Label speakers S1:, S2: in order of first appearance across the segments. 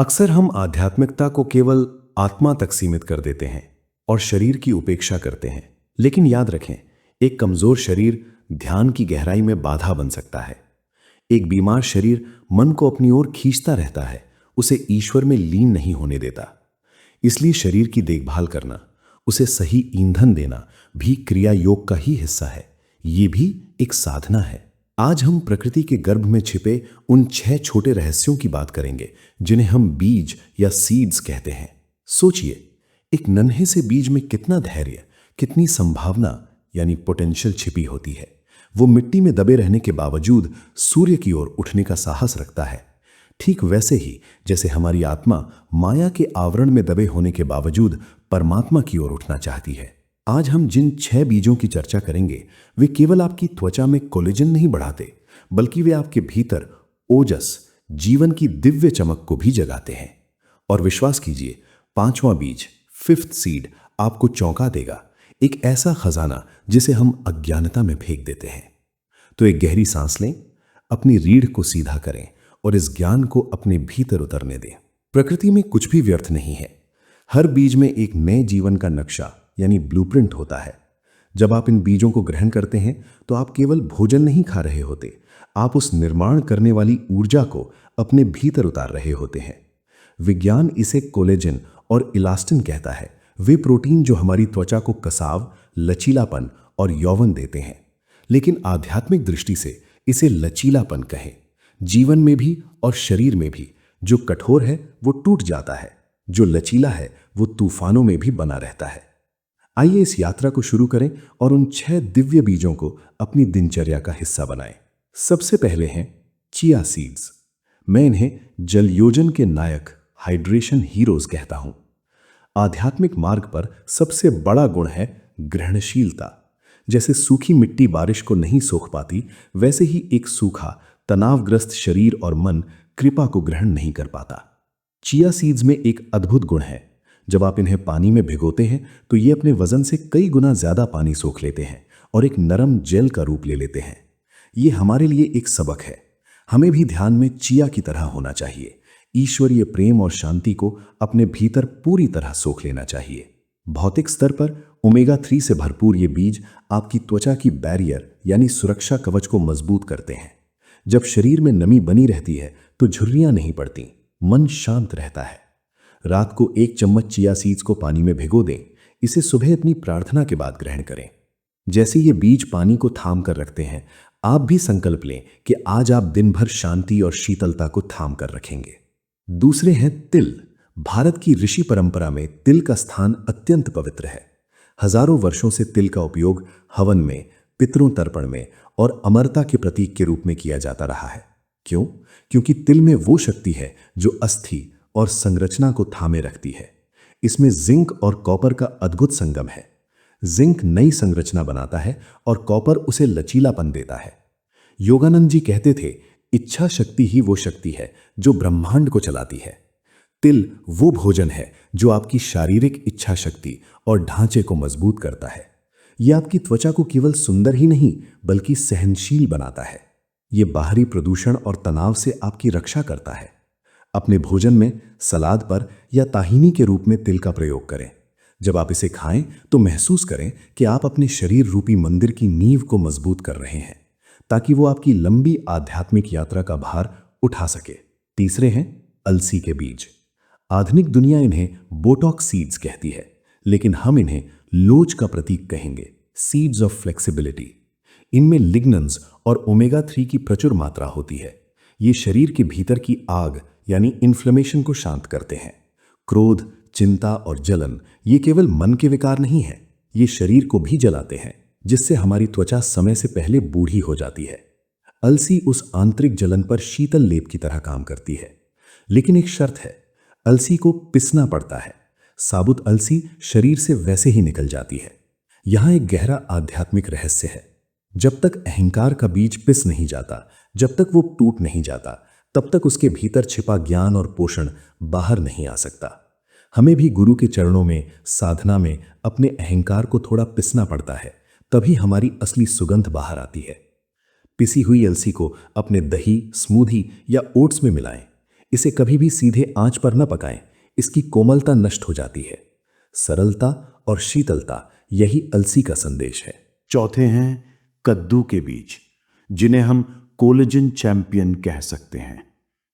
S1: अक्सर हम आध्यात्मिकता को केवल आत्मा तक सीमित कर देते हैं और शरीर की उपेक्षा करते हैं। लेकिन याद रखें, एक कमजोर शरीर ध्यान की गहराई में बाधा बन सकता है। एक बीमार शरीर मन को अपनी ओर खींचता रहता है, उसे ईश्वर में लीन नहीं होने देता। इसलिए शरीर की देखभाल करना, उसे सही ईंधन देना भी क्रिया योग का ही हिस्सा है। ये भी एक साधना है। आज हम प्रकृति के गर्भ में छिपे उन 6 छोटे रहस्यों की बात करेंगे जिन्हें हम बीज या सीड्स कहते हैं। सोचिए, एक नन्हे से बीज में कितना धैर्य, कितनी संभावना यानी पोटेंशियल छिपी होती है। वो मिट्टी में दबे रहने के बावजूद सूर्य की ओर उठने का साहस रखता है। ठीक वैसे ही जैसे हमारी आत्मा माया के आवरण में दबे होने के बावजूद परमात्मा की ओर उठना चाहती है। आज हम जिन 6 बीजों की चर्चा करेंगे, वे केवल आपकी त्वचा में कोलेजन नहीं बढ़ाते, बल्कि वे आपके भीतर ओजस, जीवन की दिव्य चमक को भी जगाते हैं। और विश्वास कीजिए, 5वां बीज, 5th सीड आपको चौंका देगा। एक ऐसा खजाना जिसे हम अज्ञानता में फेंक देते हैं। तो एक गहरी सांस लें, अपनी रीढ़ को सीधा करें और इस ज्ञान को अपने भीतर उतरने दें। प्रकृति में कुछ भी व्यर्थ नहीं है। हर बीज में एक नए जीवन का नक्शा यानी ब्लूप्रिंट होता है। जब आप इन बीजों को ग्रहण करते हैं तो आप केवल भोजन नहीं खा रहे होते, आप उस निर्माण करने वाली ऊर्जा को अपने भीतर उतार रहे होते हैं। विज्ञान इसे कोलेजन और इलास्टिन कहता है, वे प्रोटीन जो हमारी त्वचा को कसाव, लचीलापन और यौवन देते हैं। लेकिन आध्यात्मिक दृष्टि से इसे लचीलापन कहें। जीवन में भी और शरीर में भी जो कठोर है वो टूट जाता है, जो लचीला है वो तूफानों में भी बना रहता है। आइए इस यात्रा को शुरू करें और उन 6 दिव्य बीजों को अपनी दिनचर्या का हिस्सा बनाएं। सबसे पहले हैं चिया सीड्स। मैं इन्हें जलयोजन के नायक, हाइड्रेशन हीरोज कहता हूं। आध्यात्मिक मार्ग पर सबसे बड़ा गुण है ग्रहणशीलता। जैसे सूखी मिट्टी बारिश को नहीं सोख पाती, वैसे ही एक सूखा, तनावग्रस्त शरीर और मन कृपा को ग्रहण नहीं कर पाता। चिया सीड्स में एक अद्भुत गुण है। जब आप इन्हें पानी में भिगोते हैं तो ये अपने वजन से कई गुना ज्यादा पानी सोख लेते हैं और एक नरम जेल का रूप ले लेते हैं। ये हमारे लिए एक सबक है। हमें भी ध्यान में चिया की तरह होना चाहिए। ईश्वरीय प्रेम और शांति को अपने भीतर पूरी तरह सोख लेना चाहिए। भौतिक स्तर पर ओमेगा 3 से भरपूर ये बीज आपकी त्वचा की बैरियर यानी सुरक्षा कवच को मजबूत करते हैं। जब शरीर में नमी बनी रहती है तो झुर्रियां नहीं पड़ती, मन शांत रहता है। रात को 1 चम्मच चिया सीड्स को पानी में भिगो दें। इसे सुबह अपनी प्रार्थना के बाद ग्रहण करें। जैसे ये बीज पानी को थाम कर रखते हैं, आप भी संकल्प लें कि आज आप दिन भर शांति और शीतलता को थाम कर रखेंगे। दूसरे हैं तिल। भारत की ऋषि परंपरा में तिल का स्थान अत्यंत पवित्र है। हजारों वर्षों से तिल का उपयोग हवन में, पितरों तर्पण में और अमरता के प्रतीक के रूप में किया जाता रहा है। क्यों? क्योंकि तिल में वो शक्ति है जो अस्थि और संरचना को थामे रखती है। इसमें जिंक और कॉपर का अद्भुत संगम है। जिंक नई संरचना बनाता है और कॉपर उसे लचीलापन देता है। योगानंद जी कहते थे, इच्छा शक्ति ही वो शक्ति है जो ब्रह्मांड को चलाती है। तिल वो भोजन है जो आपकी शारीरिक इच्छा शक्ति और ढांचे को मजबूत करता है। यह आपकी त्वचा को केवल सुंदर ही नहीं बल्कि सहनशील बनाता है। ये बाहरी प्रदूषण और तनाव से आपकी रक्षा करता है। अपने भोजन में सलाद पर या ताहीनी के रूप में तिल का प्रयोग करें। जब आप इसे खाएं तो महसूस करें कि आप अपने शरीर रूपी मंदिर की नींव को मजबूत कर रहे हैं, ताकि वो आपकी लंबी आध्यात्मिक यात्रा का भार उठा सके। तीसरे हैं अलसी के बीज। आधुनिक दुनिया इन्हें बोटॉक्स सीड्स कहती है, लेकिन हम इन्हें लोच का प्रतीक कहेंगे, सीड्स ऑफ फ्लेक्सिबिलिटी। इनमें लिग्नन्स और ओमेगा 3 की प्रचुर मात्रा होती है। ये शरीर के भीतर की आग यानी इन्फ्लेमेशन को शांत करते हैं। क्रोध, चिंता और जलन ये केवल मन के विकार नहीं है, ये शरीर को भी जलाते हैं, जिससे हमारी त्वचा समय से पहले बूढ़ी हो जाती है। अलसी उस आंतरिक जलन पर शीतल लेप की तरह काम करती है। लेकिन एक शर्त है, अलसी को पिसना पड़ता है। साबुत अलसी शरीर से वैसे ही निकल जाती है। यहां एक गहरा आध्यात्मिक रहस्य है। जब तक अहंकार का बीज पिस नहीं जाता, जब तक वो टूट नहीं जाता, तब तक उसके भीतर छिपा ज्ञान और पोषण बाहर नहीं आ सकता। हमें भी गुरु के चरणों में, साधना में अपने अहंकार को थोड़ा पिसना पड़ता है, तभी हमारी असली सुगंध बाहर आती है। पिसी हुई अलसी को अपने दही, स्मूदी या ओट्स में मिलाएं। इसे कभी भी सीधे आंच पर न पकाएं, इसकी कोमलता नष्ट हो जाती है। सरलता और शीतलता, यही अलसी का संदेश है।
S2: चौथे हैं कद्दू के बीज, जिन्हें हम कोलेजन चैंपियन कह सकते हैं।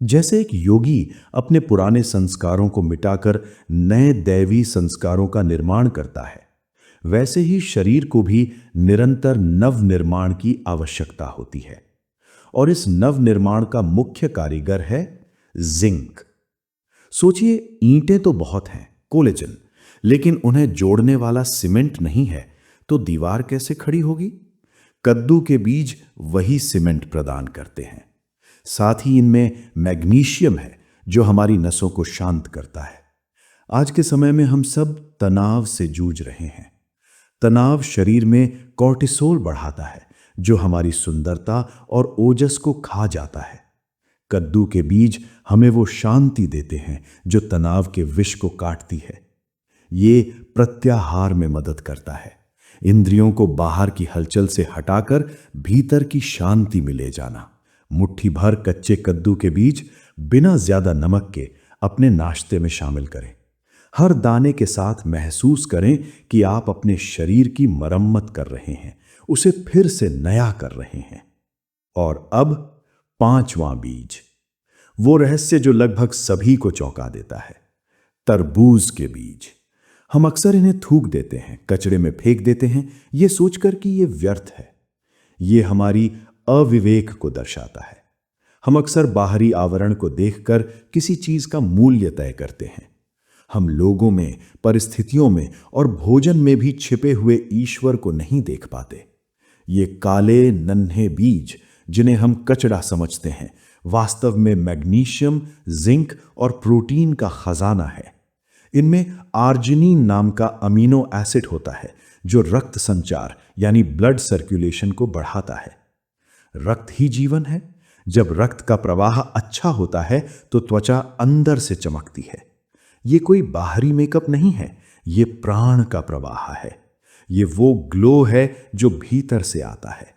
S1: जैसे एक योगी अपने पुराने संस्कारों को मिटाकर नए दैवी संस्कारों का निर्माण करता है, वैसे ही शरीर को भी निरंतर नव निर्माण की आवश्यकता होती है। और इस नव निर्माण का मुख्य कारीगर है जिंक। सोचिए, ईंटें तो बहुत हैं, कोलेजन, लेकिन उन्हें जोड़ने वाला सीमेंट नहीं है, तो दीवार कैसे खड़ी होगी? कद्दू के बीज वही सीमेंट प्रदान करते हैं। साथ ही इनमें मैग्नीशियम है, जो हमारी नसों को शांत करता है। आज के समय में हम सब तनाव से जूझ रहे हैं। तनाव शरीर में कॉर्टिसोल बढ़ाता है, जो हमारी सुंदरता और ओजस को खा जाता है। कद्दू के बीज हमें वो शांति देते हैं जो तनाव के विष को काटती है। ये प्रत्याहार में मदद करता है, इंद्रियों को बाहर की हलचल से हटाकर भीतर की शांति में ले जाना। मुट्ठी भर कच्चे कद्दू के बीज बिना ज्यादा नमक के अपने नाश्ते में शामिल करें। हर दाने के साथ महसूस करें कि आप अपने शरीर की मरम्मत कर रहे हैं, उसे फिर से नया कर रहे हैं। और अब पांचवां बीज, वो रहस्य जो लगभग सभी को चौंका देता है, तरबूज के बीज। हम अक्सर इन्हें थूक देते हैं, कचरे में फेंक देते हैं, ये सोचकर कि ये व्यर्थ है। ये हमारी अविवेक को दर्शाता है। हम अक्सर बाहरी आवरण को देखकर किसी चीज का मूल्य तय करते हैं। हम लोगों में, परिस्थितियों में और भोजन में भी छिपे हुए ईश्वर को नहीं देख पाते। ये काले नन्हे बीज, जिन्हें हम कचरा समझते हैं, वास्तव में मैग्नीशियम, जिंक और प्रोटीन का खजाना है। इनमें आर्जिनिन नाम का अमीनो एसिड होता है, जो रक्त संचार यानी ब्लड सर्कुलेशन को बढ़ाता है। रक्त ही जीवन है। जब रक्त का प्रवाह अच्छा होता है तो त्वचा अंदर से चमकती है। ये कोई बाहरी मेकअप नहीं है, ये प्राण का प्रवाह है। ये वो ग्लो है जो भीतर से आता है।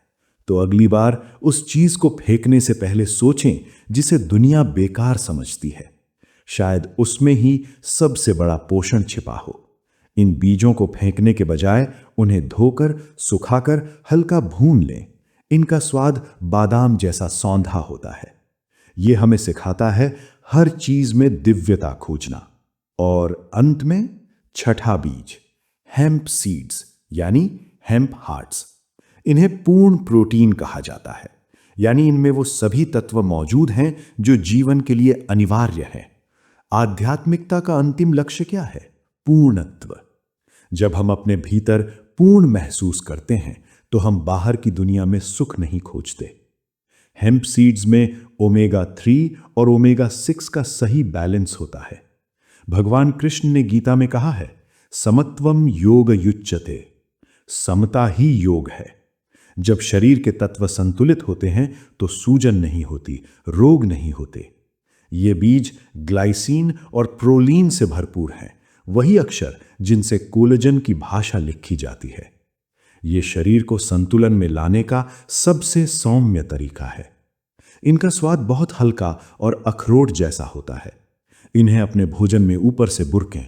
S1: तो अगली बार उस चीज को फेंकने से पहले सोचें जिसे दुनिया बेकार समझती है। शायद उसमें ही सबसे बड़ा पोषण छिपा हो। इन बीजों को फेंकने के बजाय उन्हें धोकर, सुखाकर हल्का भून लें। इनका स्वाद बादाम जैसा सौंधा होता है। यह हमें सिखाता है हर चीज में दिव्यता खोजना। और अंत में छठा बीज, हेम्प सीड्स यानी हेम्प हार्ट्स। इन्हें पूर्ण प्रोटीन कहा जाता है, यानी इनमें वो सभी तत्व मौजूद हैं जो जीवन के लिए अनिवार्य है। आध्यात्मिकता का अंतिम लक्ष्य क्या है? पूर्णत्व। जब हम अपने भीतर पूर्ण महसूस करते हैं तो हम बाहर की दुनिया में सुख नहीं खोजते। हेम्प सीड्स में ओमेगा 3 और ओमेगा 6 का सही बैलेंस होता है। भगवान कृष्ण ने गीता में कहा है, समत्वम योग युच्यते, समता ही योग है। जब शरीर के तत्व संतुलित होते हैं तो सूजन नहीं होती, रोग नहीं होते। ये बीज ग्लाइसिन और प्रोलीन से भरपूर हैं, वही अक्षर जिनसे कोलेजन की भाषा लिखी जाती है। ये शरीर को संतुलन में लाने का सबसे सौम्य तरीका है। इनका स्वाद बहुत हल्का और अखरोट जैसा होता है। इन्हें अपने भोजन में ऊपर से बुरकें।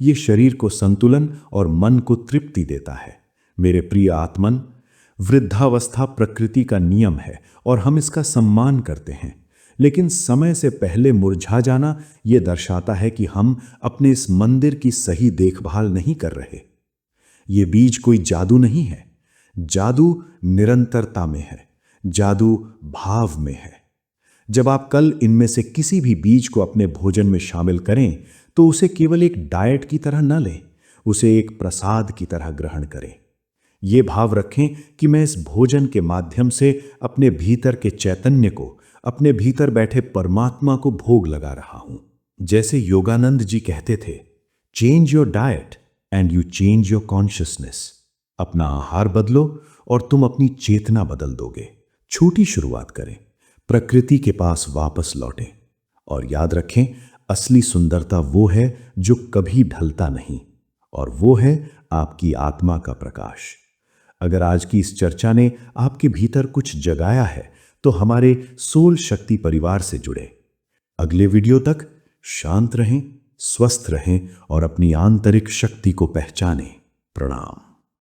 S1: ये शरीर को संतुलन और मन को तृप्ति देता है। मेरे प्रिय आत्मन, वृद्धावस्था प्रकृति का नियम है और हम इसका सम्मान करते हैं, लेकिन समय से पहले मुरझा जाना यह दर्शाता है कि हम अपने इस मंदिर की सही देखभाल नहीं कर रहे। ये बीज कोई जादू नहीं है। जादू निरंतरता में है, जादू भाव में है। जब आप कल इनमें से किसी भी बीज को अपने भोजन में शामिल करें तो उसे केवल एक डाइट की तरह न लें, उसे एक प्रसाद की तरह ग्रहण करें। ये भाव रखें कि मैं इस भोजन के माध्यम से अपने भीतर के चैतन्य को, अपने भीतर बैठे परमात्मा को भोग लगा रहा हूं। जैसे योगानंद जी कहते थे, change your diet and you change your consciousness. अपना आहार बदलो और तुम अपनी चेतना बदल दोगे। छोटी शुरुआत करें, प्रकृति के पास वापस लौटें और याद रखें, असली सुंदरता वो है जो कभी ढलता नहीं, और वो है आपकी आत्मा का प्रकाश। अगर आज की इस चर्चा ने आपके भीतर कुछ जगाया है तो हमारे सोल शक्ति परिवार से जुड़े। अगले वीडियो तक शांत रहें, स्वस्थ रहें और अपनी आंतरिक शक्ति को पहचानें। प्रणाम।